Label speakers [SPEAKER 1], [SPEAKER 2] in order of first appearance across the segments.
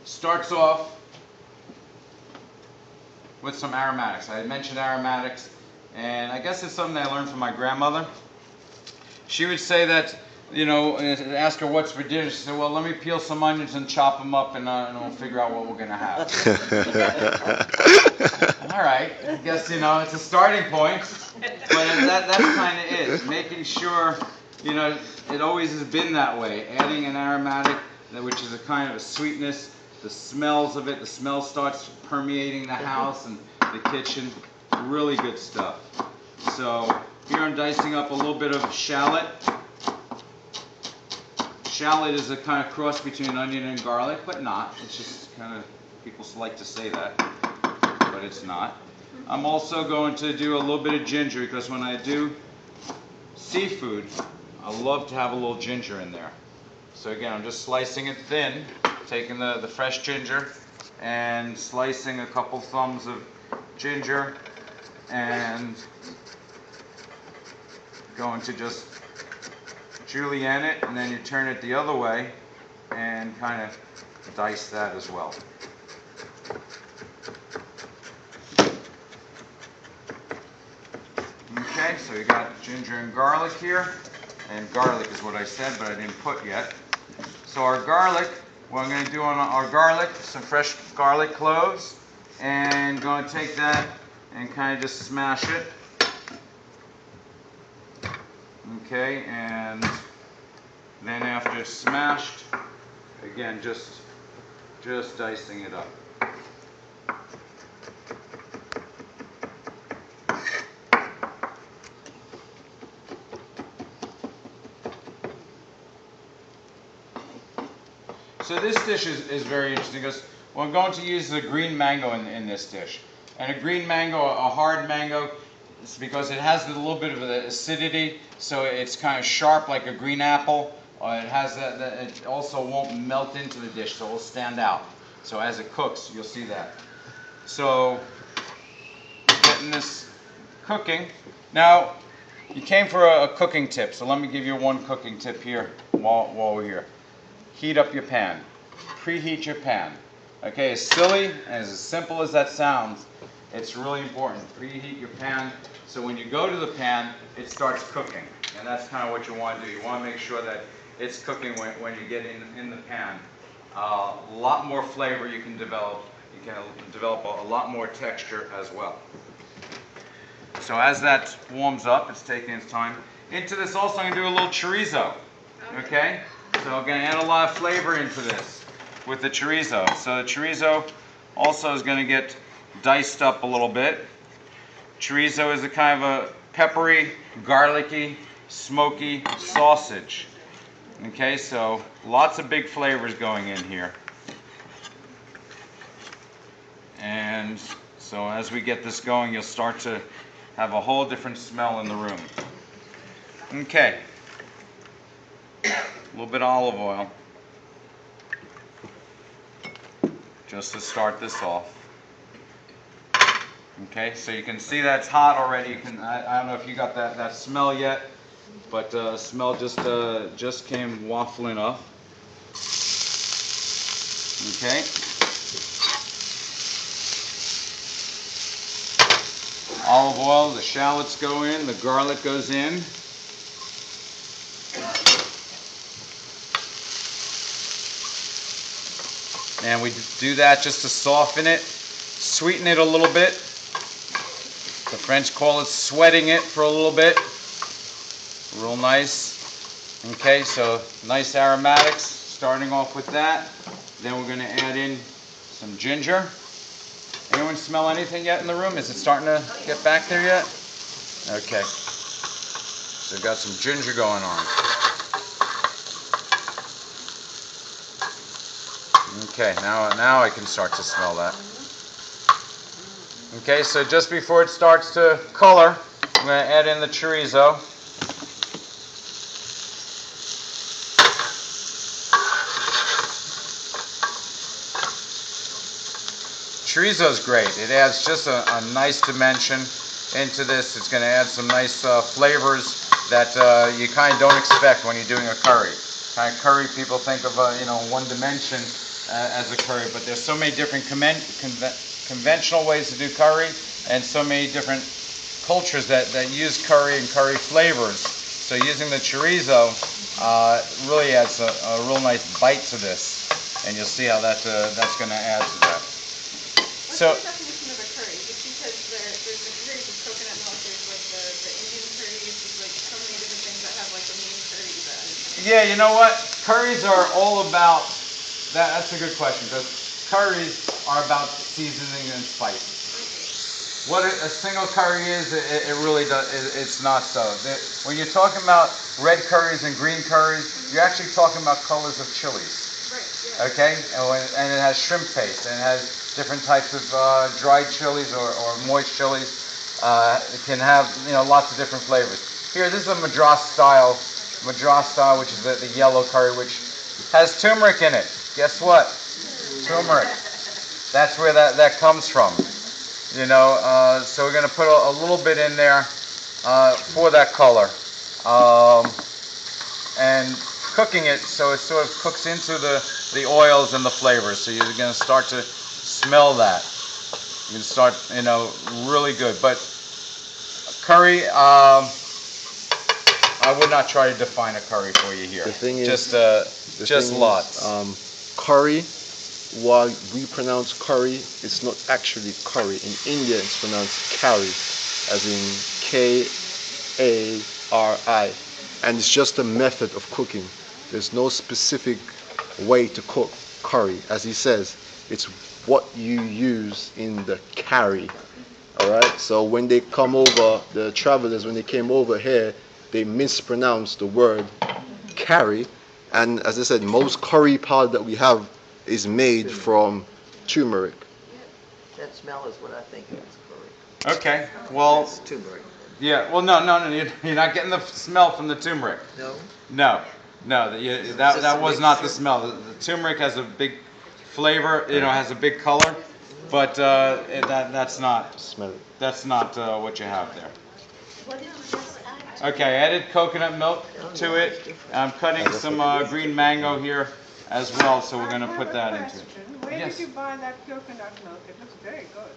[SPEAKER 1] starts off with some aromatics. I had mentioned aromatics, and I guess it's something I learned from my grandmother. She would say that, ask her what's for dinner. She said, well, let me peel some onions and chop them up, and we'll figure out what we're going to have. All right, I guess, it's a starting point, but that kind of is, making sure, it always has been that way, adding an aromatic, which is a kind of a sweetness, the smells of it, the smell starts permeating the house and the kitchen, really good stuff. So here I'm dicing up a little bit of shallot. Shallot is a kind of cross between onion and garlic, but not. It's just kind of, people like to say that, but it's not. I'm also going to do a little bit of ginger, because when I do seafood, I love to have a little ginger in there. So again, I'm just slicing it thin, taking the fresh ginger and slicing a couple thumbs of ginger, and going to just julienne it, and then you turn it the other way and kind of dice that as well. Okay, so you got ginger and garlic here, and garlic is what I said, but I didn't put yet. So our garlic, what I'm going to do on our garlic, some fresh garlic cloves, and going to take that and kind of just smash it. Okay, and then after it's smashed, again, just dicing it up. So this dish is very interesting, because I'm going to use the green mango in this dish. And a green mango, a hard mango, it's because it has a little bit of the acidity, so it's kind of sharp like a green apple. It has it also won't melt into the dish, so it will stand out. So as it cooks, you'll see that. So getting this cooking. Now, you came for a cooking tip, so let me give you one cooking tip here while we're here. Heat up your pan. Preheat your pan. Okay, as silly and as simple as that sounds, it's really important. Preheat your pan, so when you go to the pan, it starts cooking. And that's kind of what you want to do. You want to make sure that it's cooking when you get in the pan. A lot more flavor you can develop. You can develop a lot more texture as well. So as that warms up, it's taking its time. Into this also, I'm going to do a little chorizo. Okay? So I'm going to add a lot of flavor into this with the chorizo. So the chorizo also is going to get diced up a little bit. Chorizo is a kind of a peppery, garlicky, smoky sausage. Okay, so lots of big flavors going in here. And so as we get this going, you'll start to have a whole different smell in the room. Okay. A little bit of olive oil, just to start this off. Okay, so you can see that's hot already. I don't know if you got that smell yet, but smell just came waffling up. Okay. Olive oil, the shallots go in, the garlic goes in. And we do that just to soften it, sweeten it a little bit. The French call it sweating it for a little bit. Real nice. Okay, so nice aromatics, starting off with that. Then we're going to add in some ginger. Anyone smell anything yet in the room? Is it starting to get back there yet? Okay. So we've got some ginger going on. Okay, now I can start to smell that. Okay, so just before it starts to color, I'm going to add in the chorizo. Chorizo is great. It adds just a nice dimension into this. It's going to add some nice flavors that you kind of don't expect when you're doing a curry. Kind of curry, people think of one dimension. as a curry, but there's so many different conventional ways to do curry, and so many different cultures that use curry and curry flavors. So using the chorizo really adds a real nice bite to this, and you'll see how that's going to add to that.
[SPEAKER 2] What's the definition of a curry? Just because there's the curries with coconut milk, there's like the Indian curries, there's like so many different things that have like the main curries that.
[SPEAKER 1] Yeah, you know what? Curries are all about that. That's a good question, because curries are about seasoning and spice. What a single curry is, it really does. It's not so. When you're talking about red curries and green curries, you're actually talking about colors of chilies.
[SPEAKER 2] Right. Yeah.
[SPEAKER 1] Okay, and it has shrimp paste, and it has different types of dried chilies or moist chilies. It can have lots of different flavors. Here, this is a Madras style, which is the yellow curry, which has turmeric in it. Guess what? Turmeric. That's where that comes from. So we're going to put a little bit in there for that color, and cooking it so it sort of cooks into the oils and the flavors. So you're going to start to smell that. You can start, really good. But curry, I would not try to define a curry for you here.
[SPEAKER 3] The thing is,
[SPEAKER 1] just lots.
[SPEAKER 3] Curry, while we pronounce curry, it's not actually curry. In India, it's pronounced kari, as in Kari, and it's just a method of cooking. There's no specific way to cook curry. As he says, it's what you use in the curry. All right. So when they come over, the travelers, when they came over here, they mispronounced the word curry. And as I said, most curry powder that we have is made from turmeric.
[SPEAKER 4] That smell is what I think is curry.
[SPEAKER 1] Okay. Well.
[SPEAKER 4] It's turmeric.
[SPEAKER 1] Yeah. Well, no. You're not getting the smell from the turmeric.
[SPEAKER 4] No.
[SPEAKER 1] No. That was not the smell. The turmeric has a big flavor. Has a big color, but that's not.
[SPEAKER 3] Smell it.
[SPEAKER 1] That's not what you have there.
[SPEAKER 2] What did you just add?
[SPEAKER 1] Okay, I added coconut milk to it. I'm cutting some green mango here as well, so we're going to put that into it.
[SPEAKER 5] Where
[SPEAKER 1] Yes.
[SPEAKER 5] did you buy that coconut milk? It looks very good.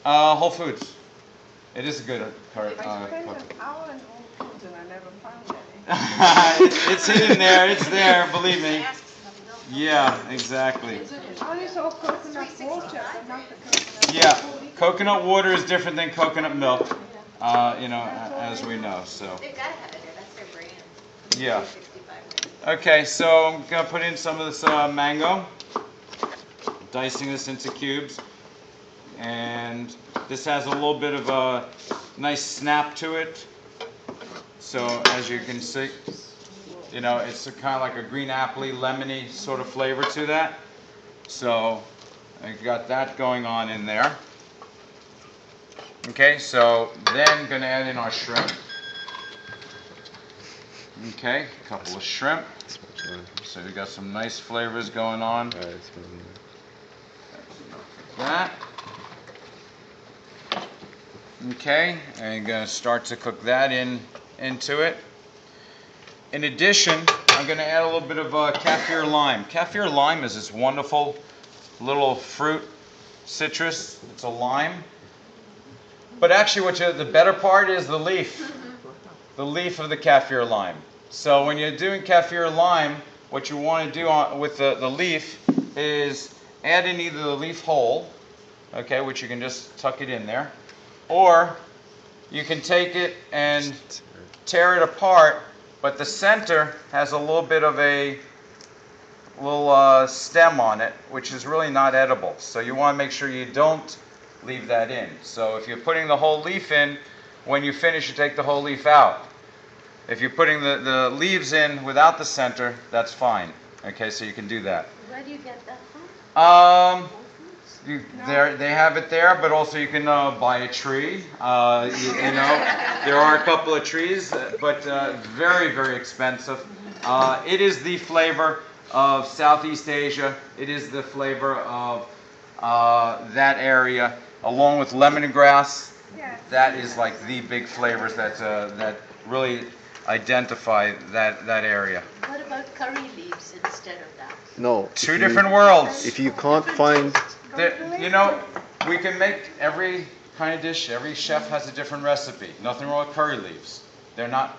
[SPEAKER 1] Whole Foods. It is a good
[SPEAKER 5] I spent
[SPEAKER 1] cookie.
[SPEAKER 5] an hour in Whole Foods and I never found any.
[SPEAKER 1] It's hidden there. It's there. Believe me. Yeah, exactly.
[SPEAKER 5] I only saw coconut water, but not the coconut
[SPEAKER 1] Yeah,
[SPEAKER 5] milk.
[SPEAKER 1] coconut water is different than coconut milk. As we know. So
[SPEAKER 2] They've got to have it there. That's their brand.
[SPEAKER 1] yeah.
[SPEAKER 2] 65.
[SPEAKER 1] Okay, so I'm gonna put in some of this mango. Dicing this into cubes, and this has a little bit of a nice snap to it. So as you can see, it's kind of like a green appley, lemony sort of flavor to that. So I got that going on in there. Okay, so then gonna add in our shrimp. Okay, a couple of shrimp. So we got some nice flavors going on. That. Okay, and you're gonna start to cook that into it. In addition, I'm gonna add a little bit of kaffir lime. Kaffir lime is this wonderful little fruit, citrus. It's a lime. But actually, the better part is the leaf. The leaf of the kaffir lime. So when you're doing kaffir lime, what you want to do with the leaf is add in either the leaf whole, okay, which you can just tuck it in there, or you can take it and tear it apart, but the center has a little bit of a little stem on it, which is really not edible. So you want to make sure you don't leave that in. So if you're putting the whole leaf in, when you finish, you take the whole leaf out. If you're putting the leaves in without the center, that's fine. Okay, so you can do that.
[SPEAKER 2] Where do you get that from?
[SPEAKER 1] They have it there, but also you can buy a tree. There are a couple of trees, but very, very expensive. It is the flavor of Southeast Asia. It is the flavor of that area, along with lemongrass.
[SPEAKER 5] Yes.
[SPEAKER 1] That is like the big flavors that really identify that area.
[SPEAKER 2] What about curry leaves instead of that?
[SPEAKER 3] No.
[SPEAKER 1] Two different worlds.
[SPEAKER 3] If you can't find,
[SPEAKER 1] You know, we can make every kind of dish, every chef has a different recipe. Nothing wrong with curry leaves. They're not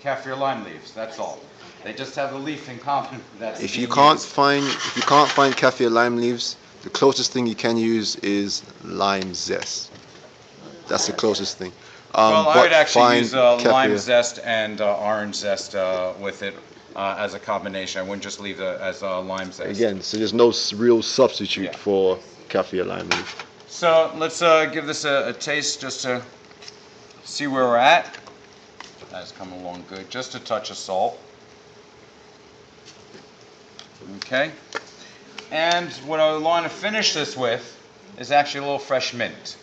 [SPEAKER 1] kaffir lime leaves, that's all. They just have a leaf in common. That's
[SPEAKER 3] if
[SPEAKER 1] being
[SPEAKER 3] you can't
[SPEAKER 1] used.
[SPEAKER 3] find, if you can't find kaffir lime leaves, the closest thing you can use is lime zest. That's the closest thing.
[SPEAKER 1] Well, I
[SPEAKER 3] but
[SPEAKER 1] would actually
[SPEAKER 3] find
[SPEAKER 1] use lime
[SPEAKER 3] kaffir-
[SPEAKER 1] zest and orange zest with it as a combination. I wouldn't just leave it as lime zest.
[SPEAKER 3] Again, so there's no real substitute
[SPEAKER 1] Yeah.
[SPEAKER 3] for kaffir lime leaf.
[SPEAKER 1] So let's give this a taste just to see where we're at. That's coming along good. Just a touch of salt. Okay. And what I want to finish this with is actually a little fresh mint.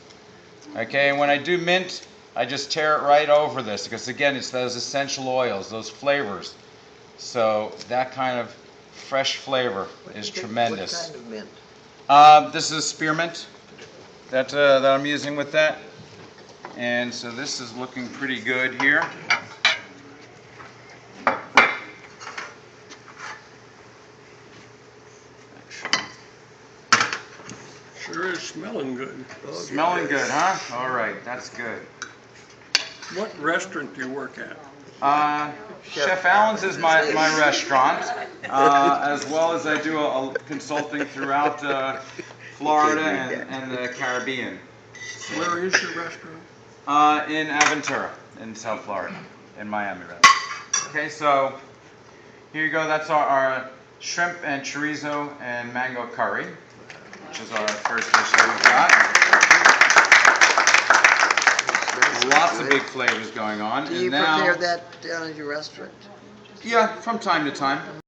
[SPEAKER 1] Okay, and when I do mint, I just tear it right over this because again, it's those essential oils, those flavors. So that kind of fresh flavor is tremendous.
[SPEAKER 4] What kind of mint?
[SPEAKER 1] This is spearmint that I'm using with that. And so this is looking pretty good here.
[SPEAKER 6] Sure is smelling good.
[SPEAKER 1] Smelling good, huh? All right, that's good.
[SPEAKER 6] What restaurant do you work at?
[SPEAKER 1] Chef Allen's is my restaurant, as well as I do a consulting throughout Florida and the Caribbean.
[SPEAKER 6] Where is your restaurant?
[SPEAKER 1] In Aventura, in South Florida, in Miami, rather. Okay, so here you go. That's our shrimp and chorizo and mango curry, which is our first dish that we've got. Lots of big flavors going on.
[SPEAKER 4] Do you
[SPEAKER 1] and now,
[SPEAKER 4] prepare that down at your restaurant?
[SPEAKER 1] yeah, from time to time.